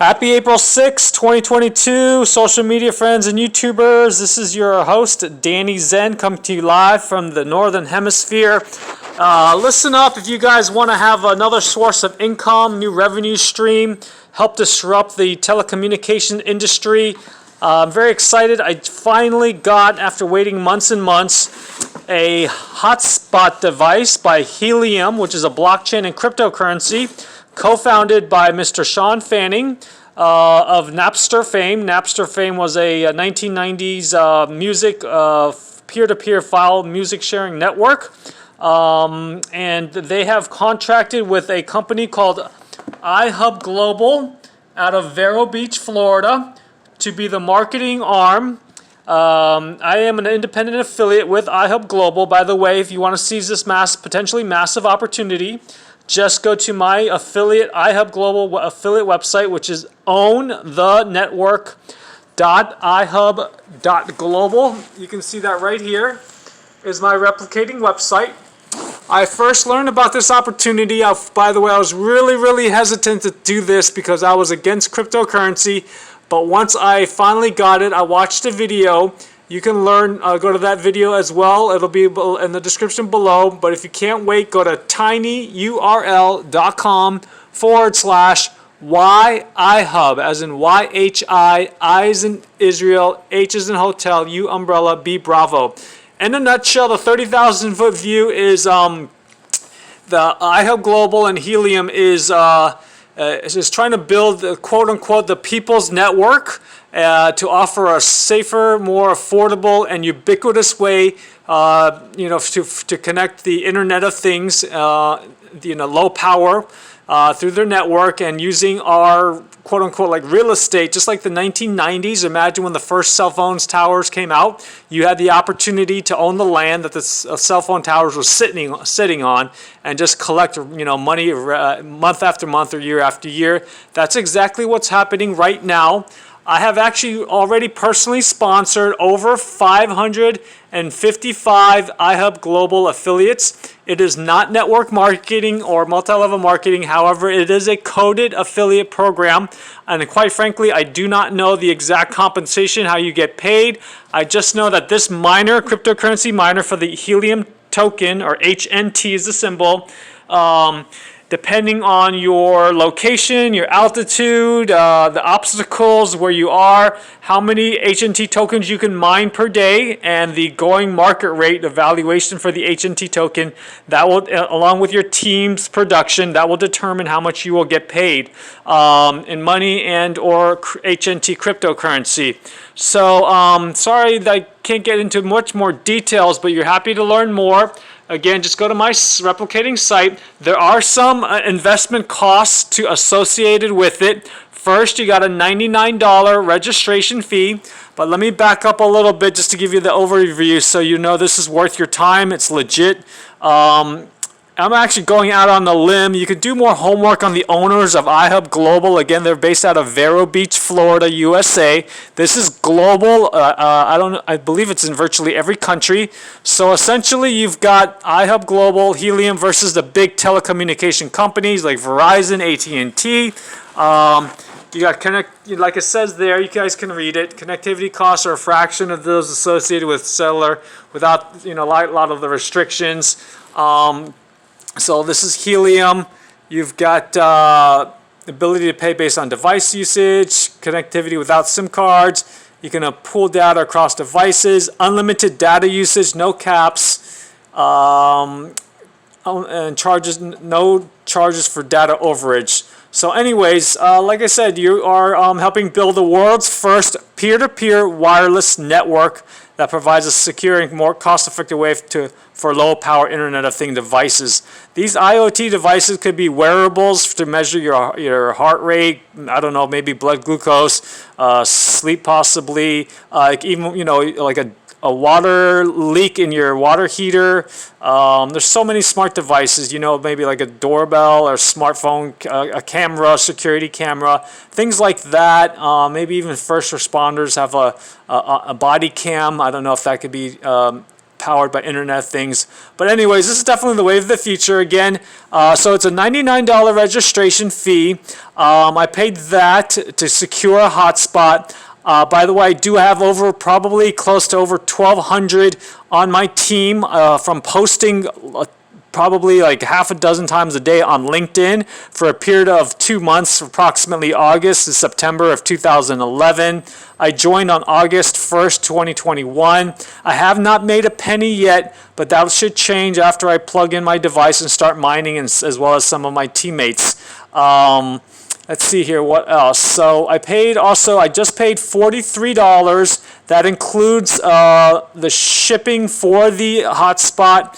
Happy April 6, 2022, social media friends and YouTubers. This is your host, Danny Zen, coming to you live from the Northern Hemisphere. Listen up if you guys want to have another source of income, new revenue stream, help disrupt the telecommunication industry. I'm very excited. I finally got, after waiting months and months, a hotspot device by Helium, which is a blockchain and cryptocurrency, co-founded by Mr. Sean Fanning of Napster fame. Napster fame was a 1990s music peer-to-peer file music sharing network. And they have contracted with a company called iHub.Global out of Vero Beach, Florida, to be the marketing arm. I am an independent affiliate with iHub.Global. By the way, if you want to seize this potentially massive opportunity, just go to my affiliate, iHub.Global affiliate website, which is OwnTheNetwork.iHub.Global. You can see that right here is my replicating website. I first learned about this opportunity. By the way, I was really hesitant to do this because I was against cryptocurrency. But once I finally got it, I watched a video. You can learn, go to that video as well. It'll be in the description below. But if you can't wait, go to tinyurl.com/YIHub, as in YHI, I as in Israel, H as in hotel, U umbrella, B Bravo. In a nutshell, the 30,000 foot view is the iHub Global and Helium is trying to build, quote unquote, the people's network to offer a safer, more affordable, and ubiquitous way, to connect the Internet of Things, low power through their network, and using our quote unquote like real estate, just like the 1990s. Imagine when the first cell phones towers came out, you had the opportunity to own the land that the cell phone towers were sitting on, and just collect money month after month or year after year. That's exactly what's happening right now. I have actually already personally sponsored over 555 iHub Global affiliates. It is not network marketing or multi-level marketing. However, it is a coded affiliate program. And quite frankly, I do not know the exact compensation, how you get paid. I just know that this miner, cryptocurrency miner for the Helium token, or HNT is the symbol, depending on your location, your altitude, the obstacles where you are, how many HNT tokens you can mine per day, and the going market rate, the valuation for the HNT token, that will, along with your team's production, that will determine how much you will get paid in money and or HNT cryptocurrency. So sorry that I can't get into much more details, but you're happy to learn more. Again, just go to my replicating site. There are some investment costs associated with it. First, you got a $99 registration fee. But let me back up a little bit just to give you the overview so you know this is worth your time. It's legit. I'm actually going out on the limb. You can do more homework on the owners of iHub Global. Again, they're based out of Vero Beach, Florida, USA. This is global. I believe it's in virtually every country. So essentially, you've got iHub Global, Helium versus the big telecommunication companies like Verizon, AT&T. You got like it says there, you guys can read it. Connectivity costs are a fraction of those associated with cellular, without a lot of the restrictions. So this is Helium. You've got ability to pay based on device usage, connectivity without SIM cards. You can pool data across devices, unlimited data usage, no caps, and no charges for data overage. So anyways, like I said, you are helping build the world's first peer-to-peer wireless network that provides a secure and more cost-effective way for low-power Internet of Things devices. These IoT devices could be wearables to measure your heart rate, I don't know, maybe blood glucose, sleep possibly, even like a water leak in your water heater. There's so many smart devices, maybe like a doorbell or smartphone, a camera, security camera, things like that. Maybe even first responders have a body cam. I don't know if that could be powered by Internet of Things. But anyways, this is definitely the wave of the future again. So it's a $99 registration fee. I paid that to secure a hotspot. By the way, I do have probably close to over 1,200 on my team from posting probably like half a dozen times a day on LinkedIn for a period of 2 months, approximately August to September of 2011. I joined on August 1st, 2021. I have not made a penny yet, but that should change after I plug in my device and start mining, as well as some of my teammates. Let's see here, what else? So I just paid $43. That includes the shipping for the hotspot,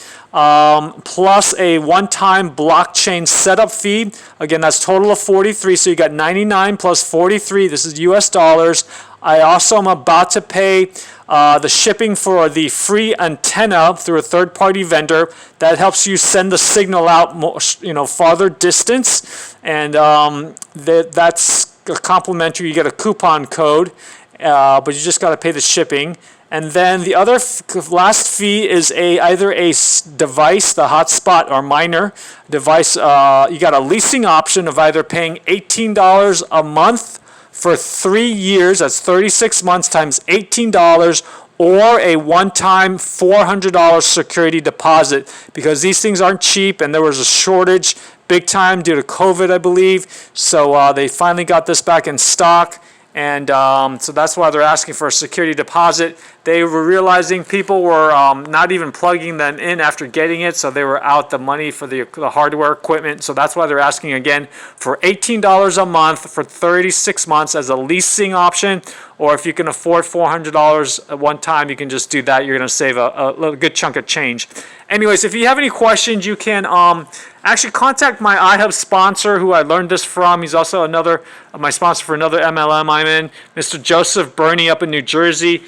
plus a one-time blockchain setup fee. Again, that's total of $43, so you got $99 plus $43. This is US dollars. I also am about to pay the shipping for the free antenna through a third-party vendor. That helps you send the signal out more, farther distance, and that's complimentary. You get a coupon code, but you just got to pay the shipping. And then the other last fee is either a device, the hotspot or miner device. You got a leasing option of either paying $18 a month for 3 years, that's 36 months times $18, or a one-time $400 security deposit, because these things aren't cheap and there was a shortage big time due to COVID, I believe. So they finally got this back in stock. And so that's why they're asking for a security deposit. They were realizing people were not even plugging them in after getting it, so they were out the money for the hardware equipment. So that's why they're asking again for $18 a month for 36 months as a leasing option. Or if you can afford $400 at one time, you can just do that. You're going to save a good chunk of change. Anyways, if you have any questions, you can actually contact my iHub sponsor, who I learned this from. He's also my sponsor for another MLM I'm in, Mr. Joseph Burney up in New Jersey.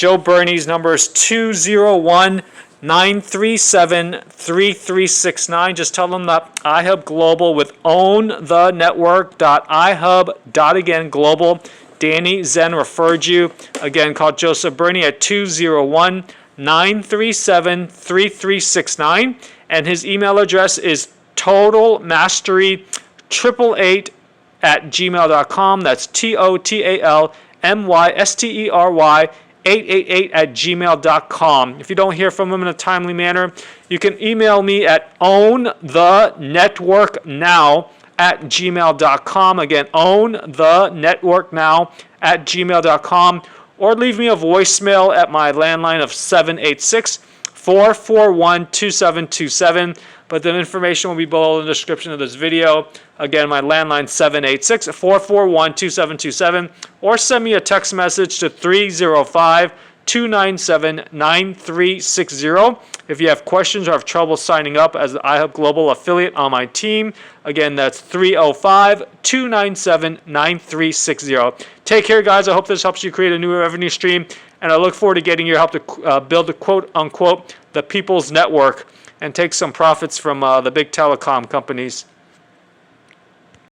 Joe Burney's number is 201-937-3369. Just tell them that iHub Global with OwnTheNetwork.iHub.Global. Danny Zen referred you. Again, call Joseph Burney at 201-937-3369. And his email address is totalmastery888@gmail.com. That's totalmystery888@gmail.com. If you don't hear from him in a timely manner, you can email me at OwnTheNetworkNow@gmail.com. Again, OwnTheNetworkNow@gmail.com. Or leave me a voicemail at my landline of 786-441-2727. But the information will be below in the description of this video. Again, my landline 786-441-2727. Or send me a text message to 305-297-9360. If you have questions or have trouble signing up as the iHub Global affiliate on my team, again, that's 305-297-9360. Take care, guys. I hope this helps you create a new revenue stream, and I look forward to getting your help to build the quote-unquote the people's network and take some profits from the big telecom companies.